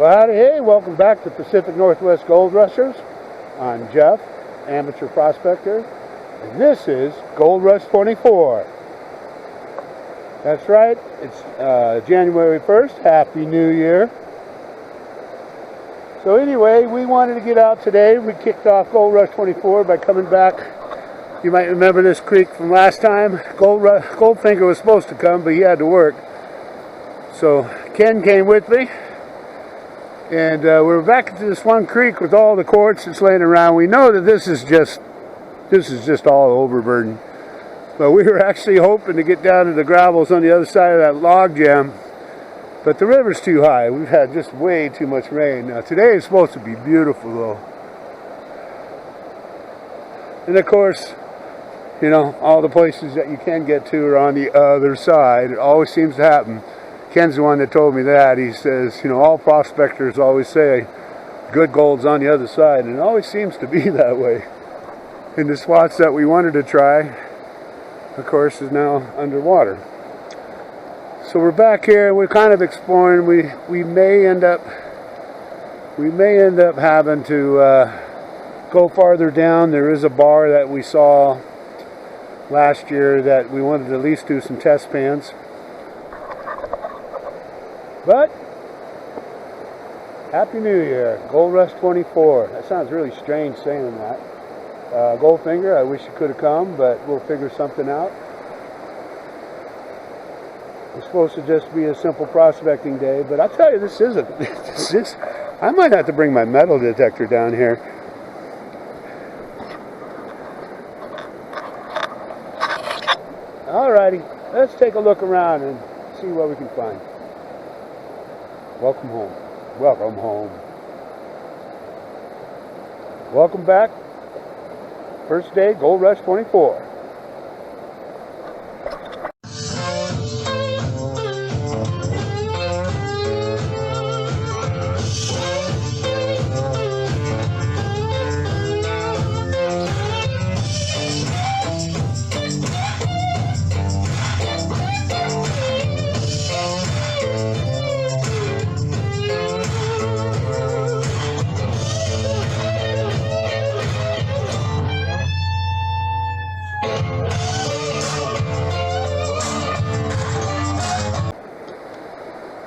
Well, howdy, hey, welcome back to Pacific Northwest Gold Rushers. I'm Jeff, amateur prospector, and this is Gold Rush 24. That's right, it's January 1st, Happy New Year. So anyway, we wanted to get out today. We kicked off Gold Rush 24 by coming back. You might remember this creek from last time. Goldfinger was supposed to come, but he had to work. So Ken came with me. And we're back into this one creek with all the quartz that's laying around. We know that this is just all overburden. But we were actually hoping to get down to the gravels on the other side of that log jam. But the river's too high. We've had just way too much rain. Now today is supposed to be beautiful though. And of course, you know, all the places that you can get to are on the other side. It always seems to happen. Ken's the one that told me that. He says, you know, all prospectors always say good gold's on the other side, and it always seems to be that way. And the spots that we wanted to try, of course, is now underwater. So we're back here and we're kind of exploring. We may end up having to go farther down. There is a bar that we saw last year that we wanted to at least do some test pans. But, Happy New Year, Gold Rush 24. That sounds really strange saying that. Goldfinger, I wish you could have come, but we'll figure something out. It's supposed to just be a simple prospecting day, but I'll tell you, this is I might have to bring my metal detector down here. Alrighty, let's take a look around and see what we can find. Welcome home. Welcome home. Welcome back. First day, Gold Rush 24.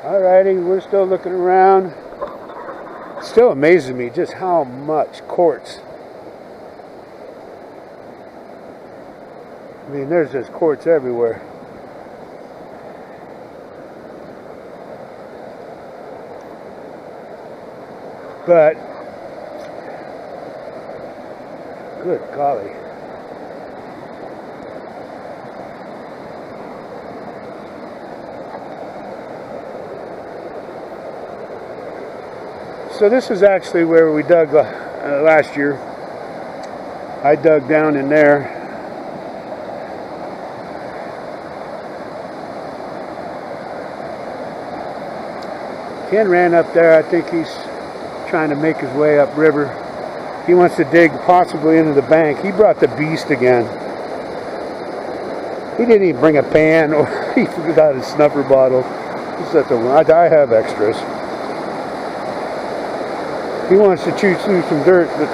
Alrighty, we're still looking around. It still amazes me just how much quartz. I mean, there's just quartz everywhere. But, good golly. So this is actually where we dug last year. I dug down in there. Ken ran up there. I think he's trying to make his way up river. He wants to dig possibly into the bank. He brought the beast again. He didn't even bring a pan, or he forgot his snuffer bottle. I have extras. He wants to chew through some dirt, but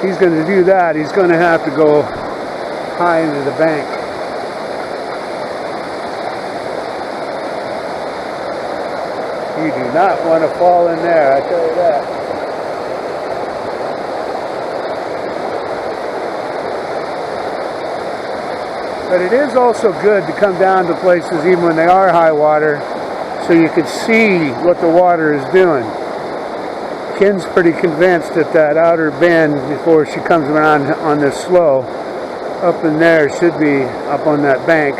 he's going to do that. He's going to have to go high into the bank. You do not want to fall in there, I tell you that. But it is also good to come down to places even when they are high water, so you can see what the water is doing. Ken's pretty convinced that that outer bend before she comes around on this slow up in there should be up on that bank,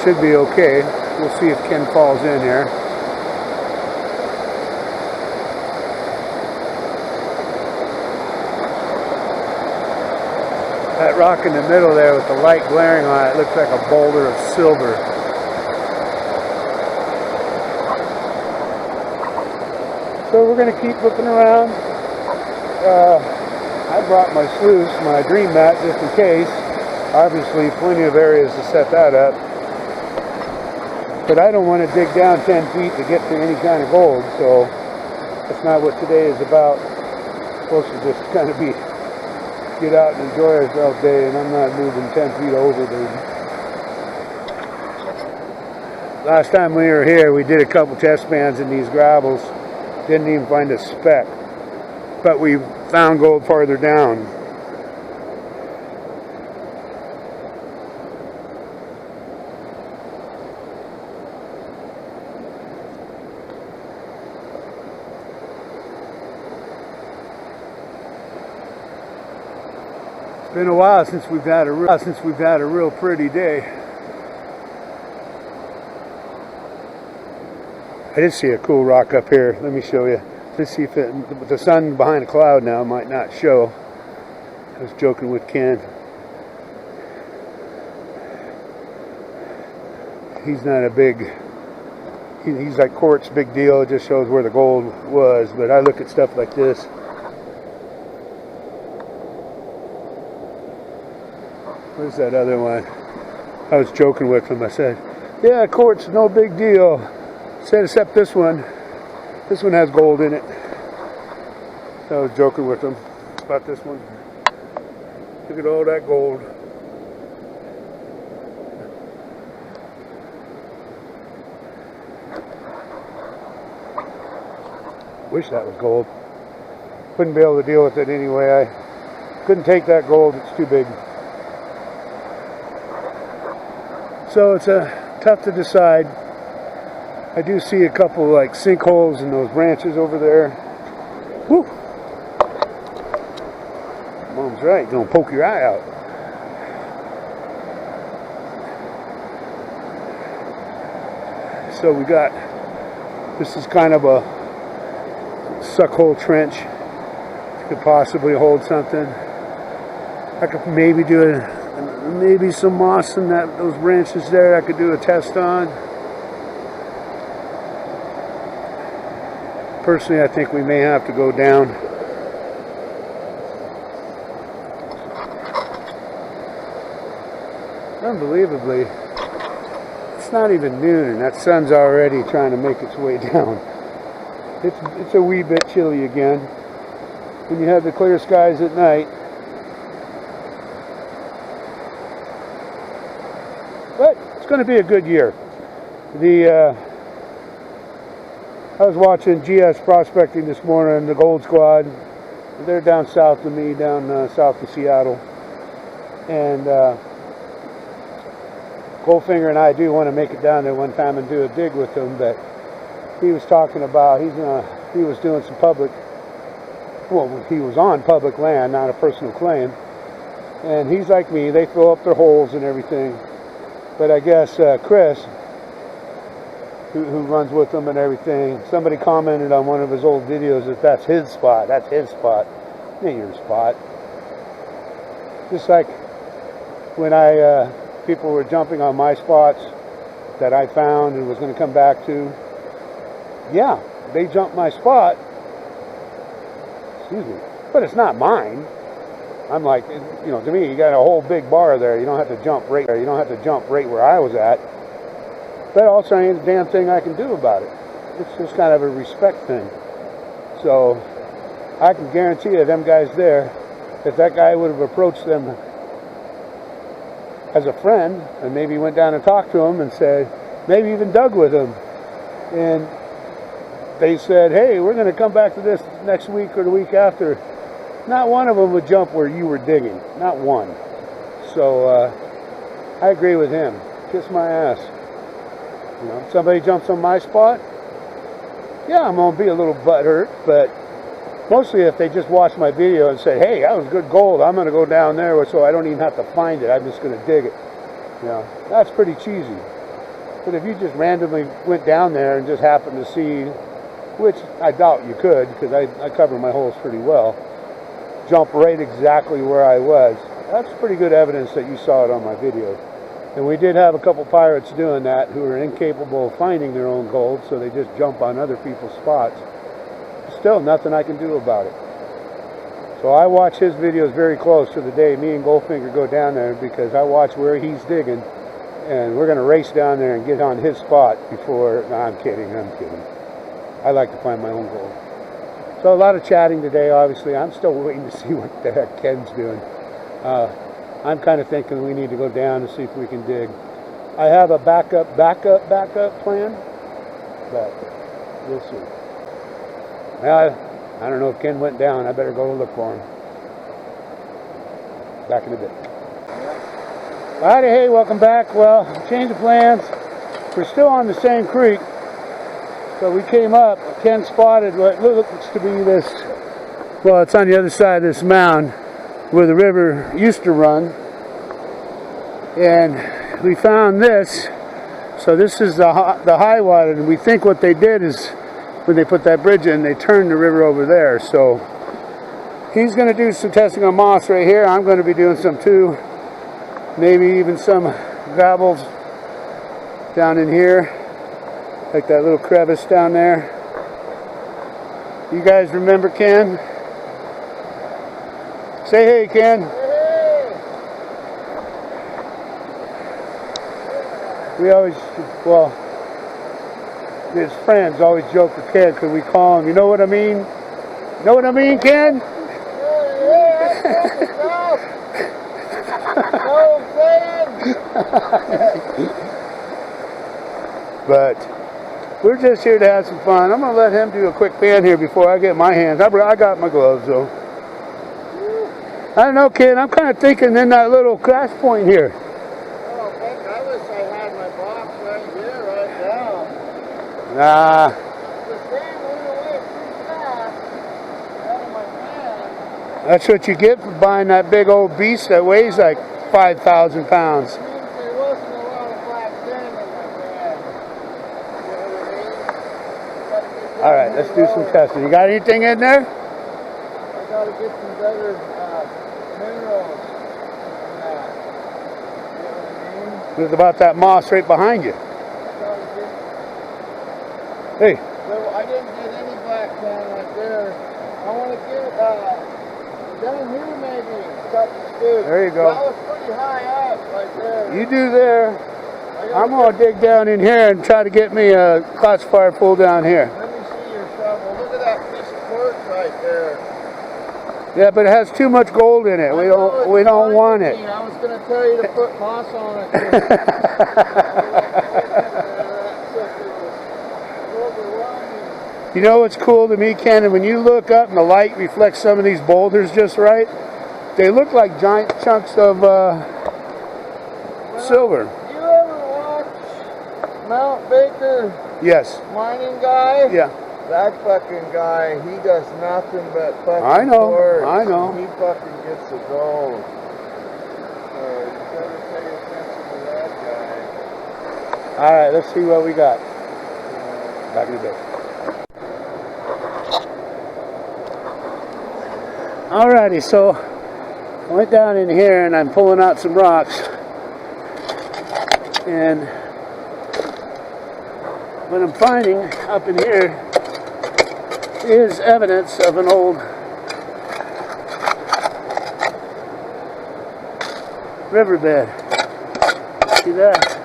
should be okay. We'll see if Ken falls in here. That rock in the middle there with the light glaring on it looks like a boulder of silver. So we're going to keep looking around. I brought my sluice, my dream mat, just in case. Obviously, plenty of areas to set that up. But I don't want to dig down 10 feet to get to any kind of gold, so that's not what today is about. We're supposed to just kind of get out and enjoy ourselves day, and I'm not moving 10 feet over, dude. Last time we were here, we did a couple test spans in these gravels. Didn't even find a speck, but we found gold farther down. It's been a while since we've had a real pretty day. I did see a cool rock up here. Let me show you. Let's see if with the sun behind a cloud now might not show. I was joking with Ken. He's not a big. He's like quartz, big deal. It just shows where the gold was. But I look at stuff like this. Where's that other one? I was joking with him. I said, yeah, quartz, no big deal. Said except this one. This one has gold in it. I was joking with him about this one. Look at all that gold. Wish that was gold. Couldn't be able to deal with it anyway. I couldn't take that gold. It's too big. So it's tough to decide. I do see a couple like sinkholes in those branches over there. Whew. Mom's right, you're gonna poke your eye out. So we got, this is kind of a suckhole trench. Could possibly hold something. I could maybe do maybe some moss in those branches there. I could do a test on. Personally, I think we may have to go down. Unbelievably, it's not even noon and that sun's already trying to make its way down. It's a wee bit chilly again when you have the clear skies at night. But it's going to be a good year. I was watching GS Prospecting this morning, the Gold Squad. They're down south of me, down south of Seattle. And Goldfinger and I do want to make it down there one time and do a dig with him, but he was talking about, he was doing some public, well, he was on public land, not a personal claim. And he's like me, they fill up their holes and everything. But I guess Chris, who runs with them and everything, somebody commented on one of his old videos that that's his spot. That's his spot. It ain't your spot. Just like when people were jumping on my spots that I found and was going to come back to. Yeah, they jumped my spot. Excuse me. But it's not mine. I'm like, you know, to me, you got a whole big bar there. You don't have to jump right there. You don't have to jump right where I was at. But also ain't a damn thing I can do about it. It's just kind of a respect thing. So I can guarantee you them guys there, if that guy would have approached them as a friend and maybe went down and talked to him and said, maybe even dug with him, and they said, hey, we're going to come back to this next week or the week after, not one of them would jump where you were digging. Not one. So I agree with him. Kiss my ass. You know, somebody jumps on my spot, yeah, I'm going to be a little butthurt, but mostly if they just watch my video and say, hey, that was good gold, I'm going to go down there so I don't even have to find it, I'm just going to dig it. You know, that's pretty cheesy. But if you just randomly went down there and just happened to see, which I doubt you could, because I cover my holes pretty well, jump right exactly where I was, that's pretty good evidence that you saw it on my video. And we did have a couple pirates doing that who are incapable of finding their own gold, so they just jump on other people's spots. Still nothing I can do about it. So I watch his videos very close to the day me and Goldfinger go down there, because I watch where he's digging And we're going to race down there and get on his spot before... No, I'm kidding. I like to find my own gold. So a lot of chatting today, obviously. I'm still waiting to see what the heck Ken's doing. I'm kind of thinking we need to go down and see if we can dig. I have a backup plan, but we'll see. I don't know if Ken went down. I better go look for him. Back in a bit. Alrighty, hey, welcome back. Well, change of plans. We're still on the same creek. So we came up. Ken spotted what looks to be this, well, it's on the other side of this mound where the river used to run. And we found this. So this is the high water, and we think what they did is when they put that bridge in, they turned the river over there. So he's going to do some testing on moss right here. I'm going to be doing some too. Maybe even some gravels down in here, like that little crevice down there. You guys remember Ken? Say hey, Ken. Hey. We always, well, his friends always joke with Ken because we call him, you know what I mean? You know what I mean, Ken? But we're just here to have some fun. I'm going to let him do a quick pan here before I get my hands. I got my gloves though. I don't know, Ken. I'm kind of thinking in that little crash point here. Oh, Nick, I wish I had my box right here, right now. Nah. The sand went away too fast out of my hand. That's what you get for buying that big old beast that weighs like 5,000 pounds. It means there wasn't a lot of black sand in my bag. You know what I mean? All right, let's do some testing. You got anything in there? I got to get some better minerals in that. You know what I mean? What about that moss right behind you? Hey. So I didn't get any black sand right there. I want to get down here maybe a couple scoops. There you go. That was pretty high up right there. You do there. I'm going to dig down in here and try to get me a classifier full down here. Let me see your shovel. Look at that piece of quartz right there. Yeah, but it has too much gold in it. We don't want it. I was going to tell you to put moss on it. You know what's cool to me, Ken? When you look up and the light reflects some of these boulders just right, they look like giant chunks of silver. You ever watch Mount Baker? Yes. Mining guy? Yeah. That fucking guy, he does nothing but fucking I know, quartz. I know. He fucking gets the gold. So you better pay attention to that guy. All right, let's see what we got. Back in a bit. Alrighty, so I went down in here and I'm pulling out some rocks, and what I'm finding up in here is evidence of an old riverbed. See that?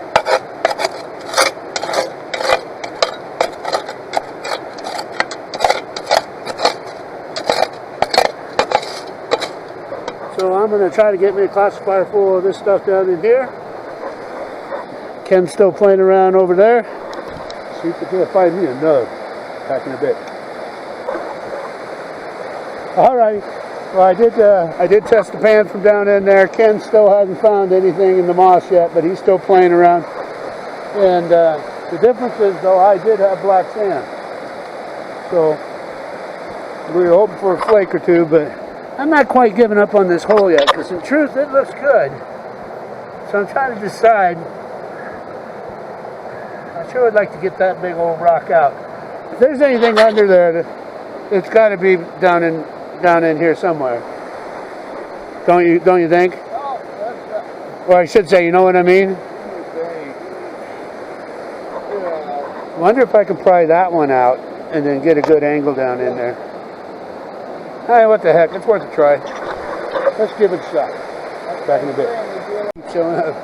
So I'm going to try to get me a classifier full of this stuff down in here. Ken's still playing around over there. See if we can find me a nug. Back in a bit. Alright, well I did test the pan from down in there. Ken still hasn't found anything in the moss yet, but he's still playing around. And the difference is though, I did have black sand. So we were hoping for a flake or two, but I'm not quite giving up on this hole yet, because in truth it looks good. So I'm trying to decide. I sure would like to get that big old rock out. If there's anything under there, it's got to be down in here somewhere. Don't you think? Or I should say, you know what I mean? Wonder if I can pry that one out and then get a good angle down in there. Hey, what the heck? It's worth a try. Let's give it a shot. Back in a bit. Keep showing up.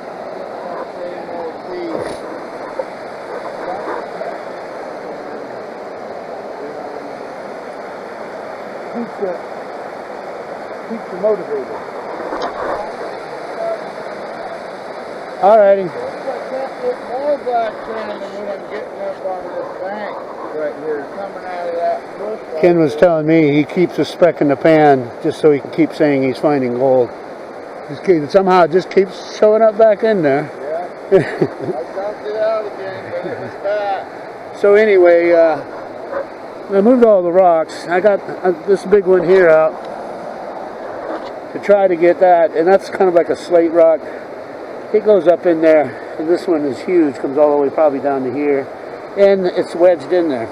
keeps you motivated. Alrighty. I can't get more black sand than what I'm getting up on this bank right here, coming out of that bush. Ken was telling me he keeps a speck in the pan just so he can keep saying he's finding gold. Somehow it just keeps showing up back in there. Yeah. I dumped it out again, but it was back. So anyway, I moved all the rocks. I got this big one here out to try to get that, and that's kind of like a slate rock. It goes up in there, and this one is huge, comes all the way probably down to here, and it's wedged in there.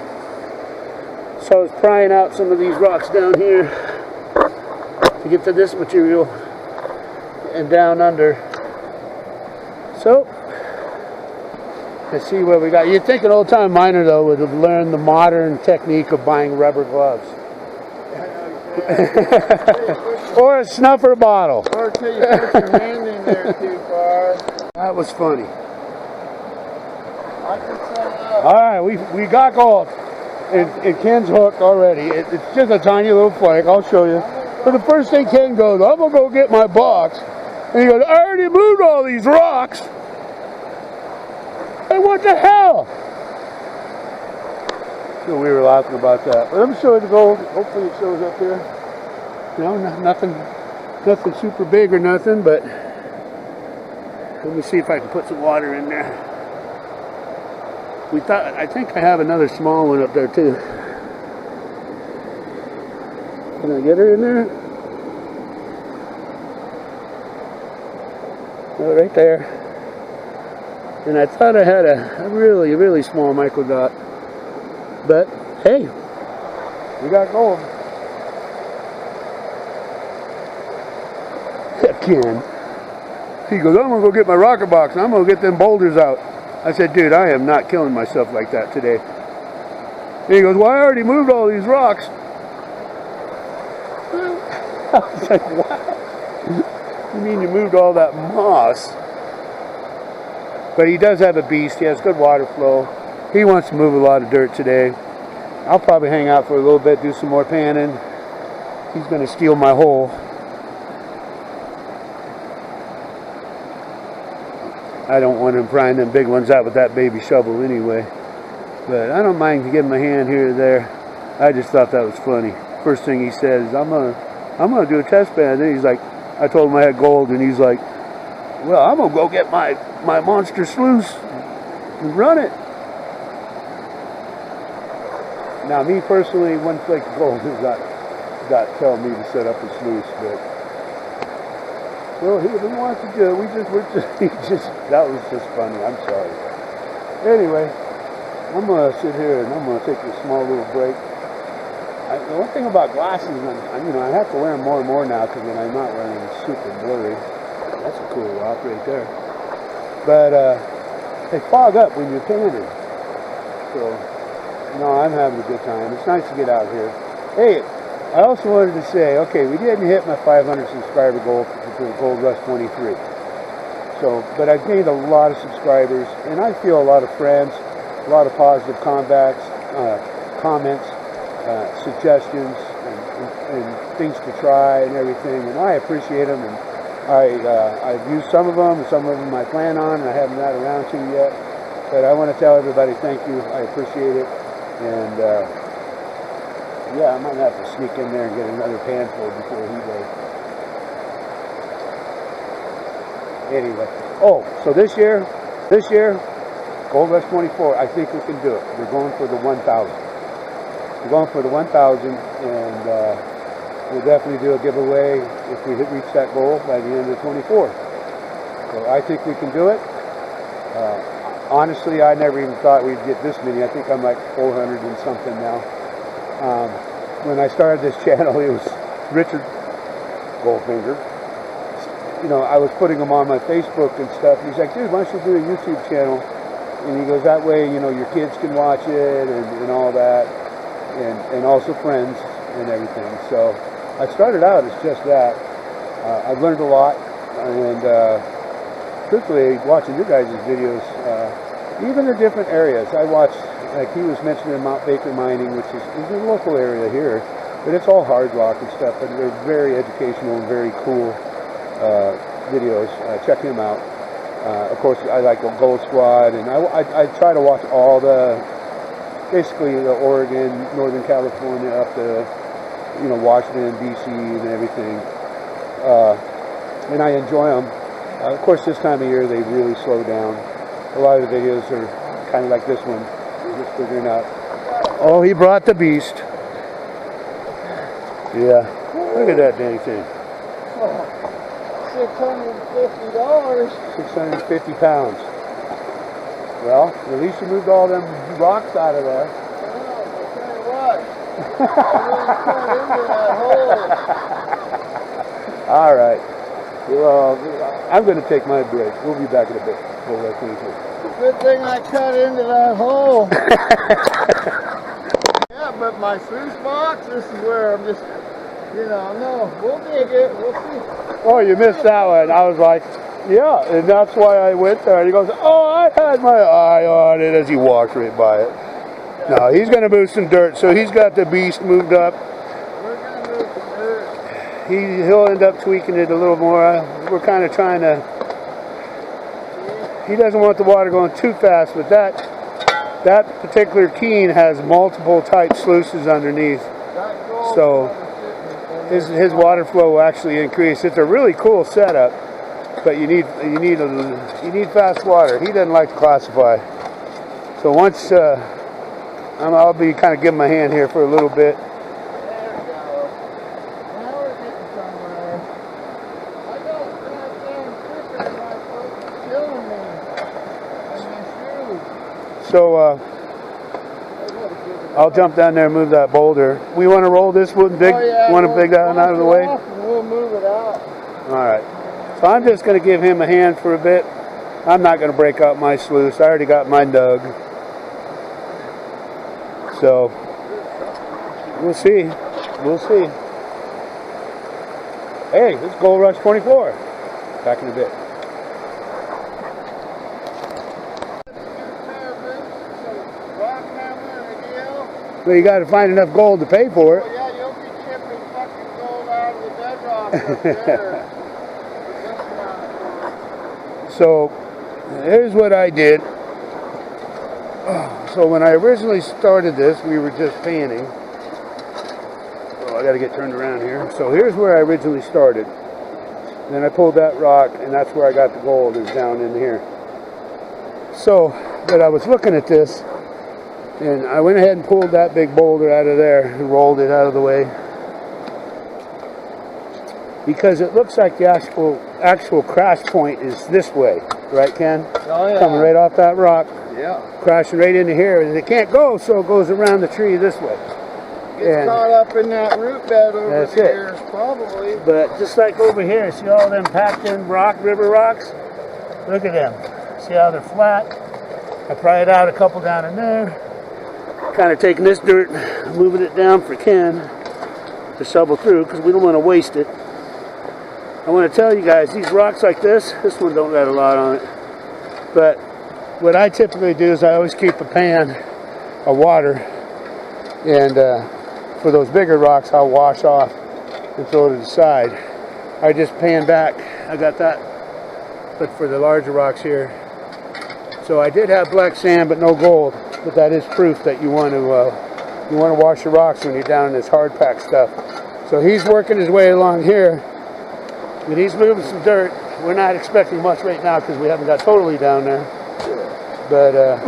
So I was prying out some of these rocks down here to get to this material and down under. So let's see what we got. You'd think an old-time miner though would have learned the modern technique of buying rubber gloves. Or a snuffer bottle. Or till you put your hand in there too far. That was funny. I can set up. Alright, we got gold. And Ken's hooked already. It's just a tiny little flake. I'll show you. But the first thing Ken goes, I'm going to go get my box. And he goes, I already moved all these rocks. Hey, what the hell? So we were laughing about that. But let me show you the gold. Hopefully it shows up here. You know, nothing super big or nothing, but let me see if I can put some water in there. I think I have another small one up there too. Can I get her in there? Oh, right there. And I thought I had a really, really small micro dot. But, hey, we got gold. Ken. He goes, I'm going to go get my rocket box and I'm going to get them boulders out. I said, dude, I am not killing myself like that today. And he goes, well, I already moved all these rocks. I was like, what? You mean you moved all that moss? But he does have a beast. He has good water flow. He wants to move a lot of dirt today. I'll probably hang out for a little bit, do some more panning. He's going to steal my hole. I don't want him prying them big ones out with that baby shovel anyway. But I don't mind giving him a hand here or there. I just thought that was funny. First thing he said is, I'm gonna do a test pan. Then he's like, I told him I had gold, and he's like, well, I'm gonna go get my monster sluice and run it. Now, me personally, one flake of gold has not telling me to set up a sluice, but well, he wants to do it. That was just funny. I'm sorry. Anyway, I'm gonna sit here and I'm gonna take a small little break. The one thing about glasses, I have to wear them more and more now because when I'm not wearing them, it's super blurry. That's a cool rock right there. But they fog up when you're panning. So, no, I'm having a good time. It's nice to get out here. Hey, I also wanted to say, okay, we didn't hit my 500 subscriber goal for Gold Rush 23. So, but I've gained a lot of subscribers, and I feel a lot of friends, a lot of positive comments, suggestions, and things to try and everything, and I appreciate them. And I've used some of them I plan on, and I haven't got around to yet. But I want to tell everybody thank you. I appreciate it, and yeah, I might have to sneak in there and get another panful before he goes. Anyway, so this year, Gold Rush 24, I think we can do it. We're going for the 1,000. We're going for the 1,000, and we'll definitely do a giveaway if we reach that goal by the end of 24. So I think we can do it. Honestly, I never even thought we'd get this many. I think I'm like 400 and something now. When I started this channel, it was Richard Goldfinger. You know, I was putting them on my Facebook and stuff. He's like, dude, why don't you do a YouTube channel? And he goes, that way, you know, your kids can watch it and all that. And also friends and everything. So I started out as just that. I've learned a lot. And truthfully, watching your guys' videos, even the different areas. I watched, like he was mentioning Mount Baker Mining, which is a local area here. But it's all hard rock and stuff, but they're very educational and very cool videos. Check him out. Of course, I like the Gold Squad, and I try to watch all basically the Oregon, Northern California, up to Washington D.C. and everything, and I enjoy them. Of course, this time of year they really slow down. A lot of the videos are kind of like this one, just figuring out. Oh, he brought the beast. Yeah, look at that dang thing. $650. 650 pounds. Well, at least you moved all them rocks out of there. I'll tell you what. All right. Well, I'm going to take my break. We'll be back in a bit. Good thing I cut into that hole. Yeah, but my sluice box, this is where I'm just, no, we'll dig it. We'll see. Oh, you missed that one. I was like, yeah, and that's why I went there. And he goes, oh, I had my eye on it, as he walked right by it. No, he's going to move some dirt, so he's got the beast moved up. We're going to move some dirt. He'll end up tweaking it a little more. We're kind of trying to... He doesn't want the water going too fast, but that particular Keene has multiple tight sluices underneath. So his water flow will actually increase. It's a really cool setup, but you need fast water. He doesn't like to classify. So once I'll be kind of giving my hand here for a little bit. There we go. Now we're getting somewhere. I got that damn sticker in my foot killing me. And my shoes. So I'll jump down there and move that boulder. We want to roll this one big. Want to dig that one out of the way? We'll move it out. All right. So I'm just going to give him a hand for a bit. I'm not going to break out my sluice. I already got mine dug. So we'll see. We'll see. Hey, this is Gold Rush 24. Back in a bit. Well, you got to find enough gold to pay for it. Well, yeah, you'll be chipping fucking gold out of the bedrock up there. So here's what I did. So when I originally started this, we were just panning. Oh, I got to get turned around here. So here's where I originally started. Then I pulled that rock, and that's where I got the gold, is down in here. So, but I was looking at this, and I went ahead and pulled that big boulder out of there and rolled it out of the way. Because it looks like the actual crash point is this way. Right, Ken? Oh, yeah. Coming right off that rock. Yeah. Crashing right into here. And it can't go, so it goes around the tree this way. Gets caught up in that root bed over the years, probably. But just like over here, see all them packed in river rocks? Look at them. See how they're flat? I pried out a couple down in there. Kind of taking this dirt, moving it down for Ken to shovel through, because we don't want to waste it. I want to tell you guys, these rocks like this one don't got a lot on it. But what I typically do is I always keep a pan of water, and for those bigger rocks I'll wash off and throw it to the side. I just pan back. I got that. But for the larger rocks here. So I did have black sand but no gold. But that is proof that you want to wash your rocks when you're down in this hard pack stuff. So he's working his way along here. And he's moving some dirt. We're not expecting much right now because we haven't got totally down there. But a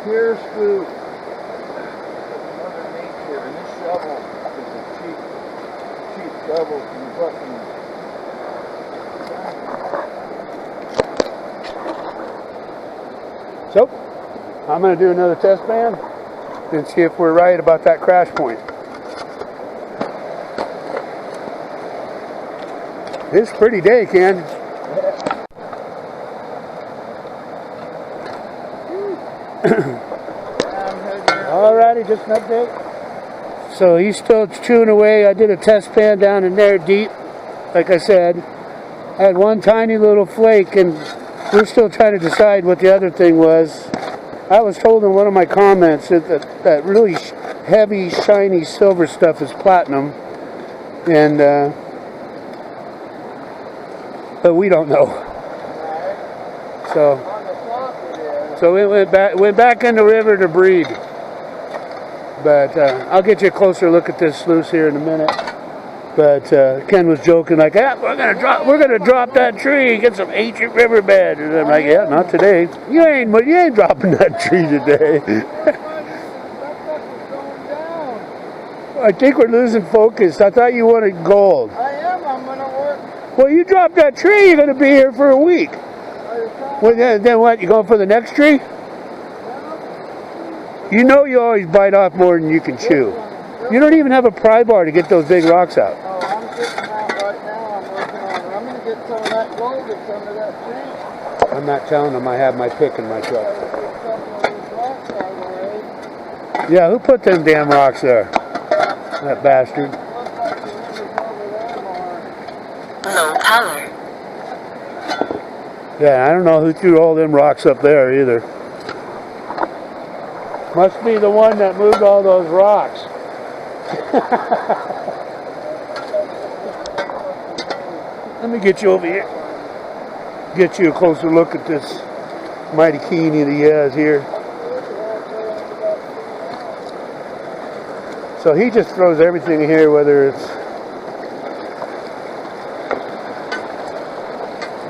pure scoop. Mother Nature, and this shovel is a cheap shovel from fucking. So I'm going to do another test pan and see if we're right about that crash point. It's a pretty day, Ken. Alrighty, just an update. So he's still chewing away. I did a test pan down in there deep. Like I said, I had one tiny little flake, and we're still trying to decide what the other thing was. I was told in one of my comments that really heavy, shiny silver stuff is platinum, and but we don't know. So we went back in the river to breed. But I'll get you a closer look at this sluice here in a minute. But Ken was joking like, "Ah, we're gonna drop that tree, get some ancient riverbed." And I'm like, "Yeah, not today. You ain't dropping that tree today." I think we're losing focus. I thought you wanted gold. I am. I'm gonna work. Well, you dropped that tree, you're gonna be here for a week. Well, then what? You going for the next tree? You know you always bite off more than you can chew. You don't even have a pry bar to get those big rocks out. Oh, I'm getting out right now. I'm working on it. I'm going to get some of that gold that's under that tree. I'm not telling them I have my pick in my truck. Get a couple of these rocks out of the way. Yeah, who put them damn rocks there? That bastard. Looks like the river's over there more. Low power. Yeah, I don't know who threw all them rocks up there either. Must be the one that moved all those rocks. Let me get you over here. Get you a closer look at this mighty keeney that he has here. So he just throws everything here, whether it's...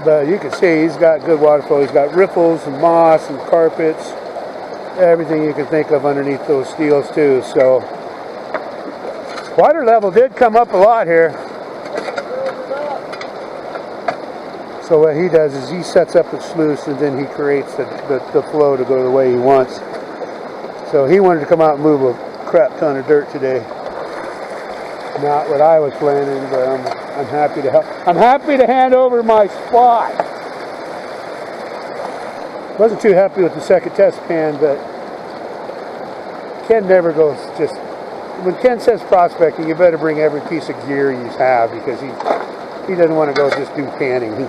But you can see he's got good water flow. He's got riffles and moss and carpets. Everything you can think of underneath those steels too. So water level did come up a lot here. So what he does is he sets up the sluice and then he creates the flow to go the way he wants. So he wanted to come out and move a crap ton of dirt today. Not what I was planning, but I'm happy to help. I'm happy to hand over my spot. Wasn't too happy with the second test pan, but Ken never goes just... When Ken says prospecting, you better bring every piece of gear you have because he doesn't want to go just do panning.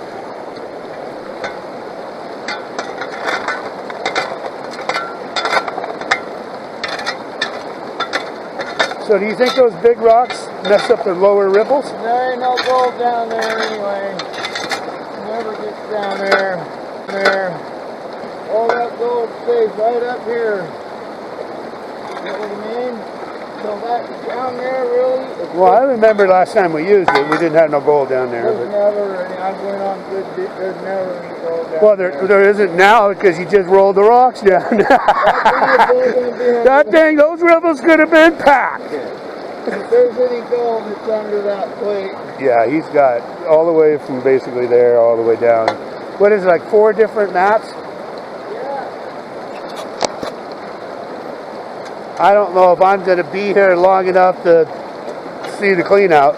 So do you think those big rocks mess up the lower ripples? There ain't no gold down there anyway. Never gets down there. All that gold stays right up here. You know what I mean? So that down there really... Well, I remember last time we used it, we didn't have no gold down there. There's never any, I'm going on good, there's never any gold down Well, there isn't now because you just rolled the rocks down. That thing, those ripples could have been packed. If there's any gold, it's under that plate. Yeah, he's got all the way from basically there all the way down. What is it, like 4 different mats? Yeah. I don't know if I'm going to be here long enough to see the clean out.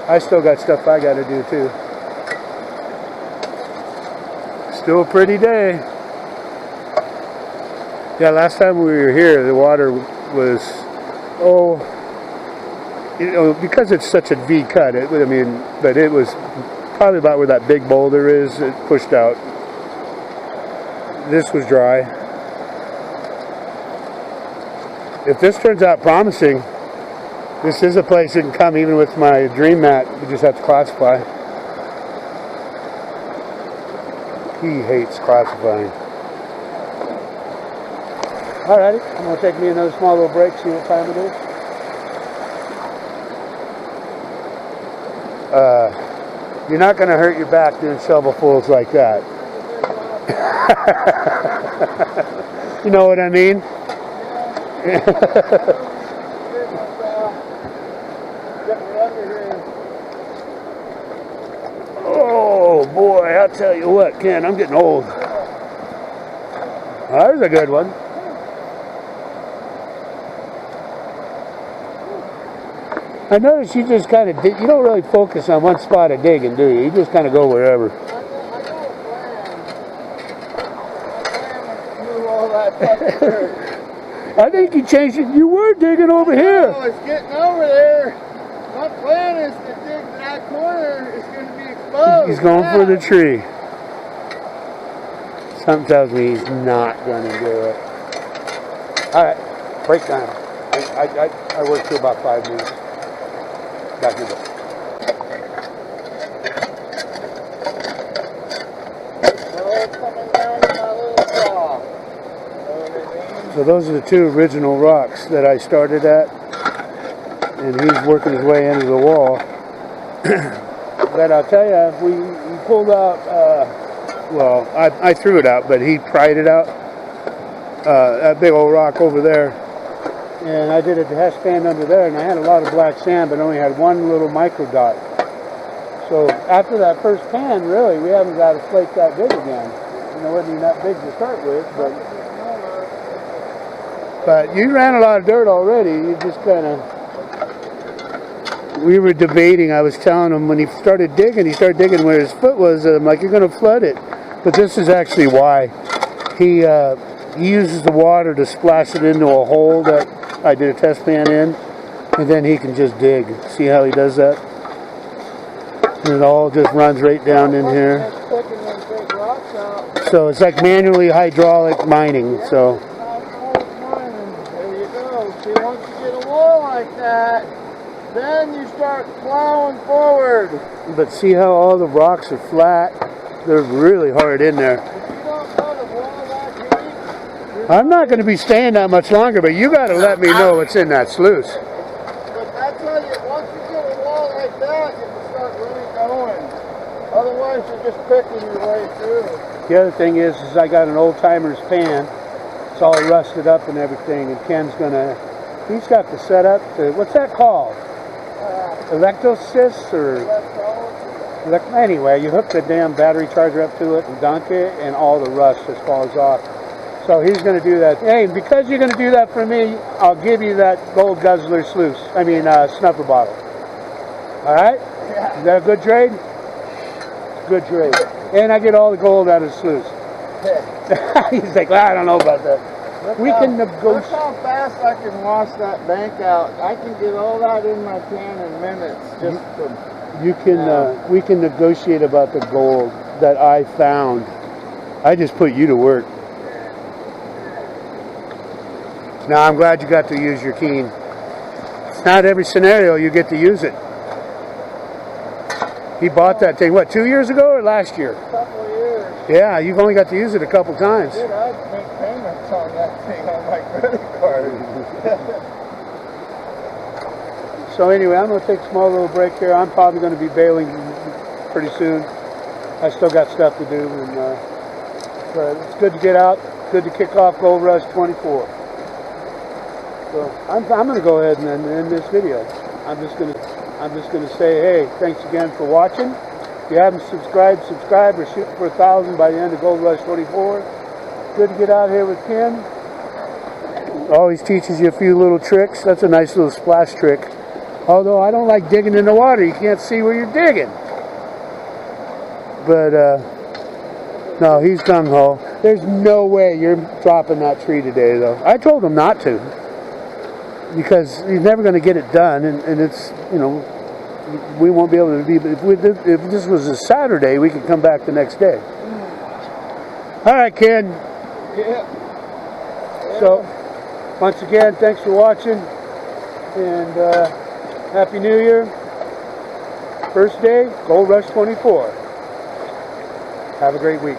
I still got stuff I got to do too. Still a pretty day. Yeah, last time we were here, the water was, because it's such a V cut, but it was probably about where that big boulder is. It pushed out. This was dry. If this turns out promising, this is a place that can come even with my dream mat. We just have to classify. He hates classifying. Alrighty, I'm going to take me another small little break, see what time it is. You're not going to hurt your back doing shovelfuls like that. You know what I mean? Oh boy, I'll tell you what, Ken, I'm getting old. Oh, there's a good one. I noticed you just kind of dig. You don't really focus on one spot of digging, do you? You just kind of go wherever. I don't all that dirt. I think you changed it. You were digging over here. I was getting over there. My plan is to dig that corner. It's going to be exposed. He's going for the tree. Something tells me he's not going to do it. All right, break time. I worked for about 5 minutes. Back in the Coming down to my little saw. So those are the 2 original rocks that I started at, and he's working his way into the wall. But I'll tell you, we pulled out, well, I threw it out, but he pried it out, that big old rock over there. And I did a test pan under there, and I had a lot of black sand, but only had 1 little micro dot. So after that first pan, really, we haven't got a flake that big again. You know, it wasn't even that big to start with, but you ran a lot of dirt already. You just kind of, we were debating. I was telling him when he started digging where his foot was. I'm like, you're going to flood it. But this is actually why. He uses the water to splash it into a hole that I did a test pan in, and then he can just dig. See how he does that? And it all just runs right down in here. So it's like manually hydraulic mining. So. There you go. See, once you get a wall like that, then you start plowing forward. But see how all the rocks are flat? They're really hard in there. If you don't know the wall that deep, I'm not going to be staying that much longer, but you got to let me know what's in that sluice. but I tell you, once you get a wall like that, you can start really going. Otherwise, you're just picking your way through. The other thing is I got an old timer's pan. It's all rusted up and everything, and Ken's he's got the setup to, what's that called? Electrosys or? Anyway, you hook the damn battery charger up to it and dunk it, and all the rust just falls off. So he's going to do that. Hey, because you're going to do that for me, I'll give you that gold guzzler sluice. Snuffer bottle. All right? Yeah. Is that a good trade? Good trade. And I get all the gold out of the sluice. He's like, well, I don't know about that. Look how fast I can wash that bank out. I can get all that in my pan in minutes. Just from, we can negotiate about the gold that I found. I just put you to work. Now I'm glad you got to use your keen. It's not every scenario you get to use it. He bought that thing, what, 2 years ago or last year? a couple of years. Yeah, you've only got to use it a couple times. Dude, I'd make payments on that thing on my credit card. So anyway, I'm going to take a small little break here. I'm probably going to be bailing pretty soon. I still got stuff to do, but it's good to get out. Good to kick off Gold Rush 24. So I'm going to go ahead and end this video. I'm just going to say, hey, thanks again for watching. If you haven't subscribed. We're shooting for 1,000 by the end of Gold Rush 24. Good to get out here with Ken. Always teaches you a few little tricks. That's a nice little splash trick. Although I don't like digging in the water. You can't see where you're digging. But, no, he's gung-ho. There's no way you're dropping that tree today, though. I told him not to. Because he's never going to get it done. And it's, we won't be able to be. But if this was a Saturday, we could come back the next day. All right, Ken. Yeah. So, once again, thanks for watching. And Happy New Year. First day, Gold Rush 24. Have a great week.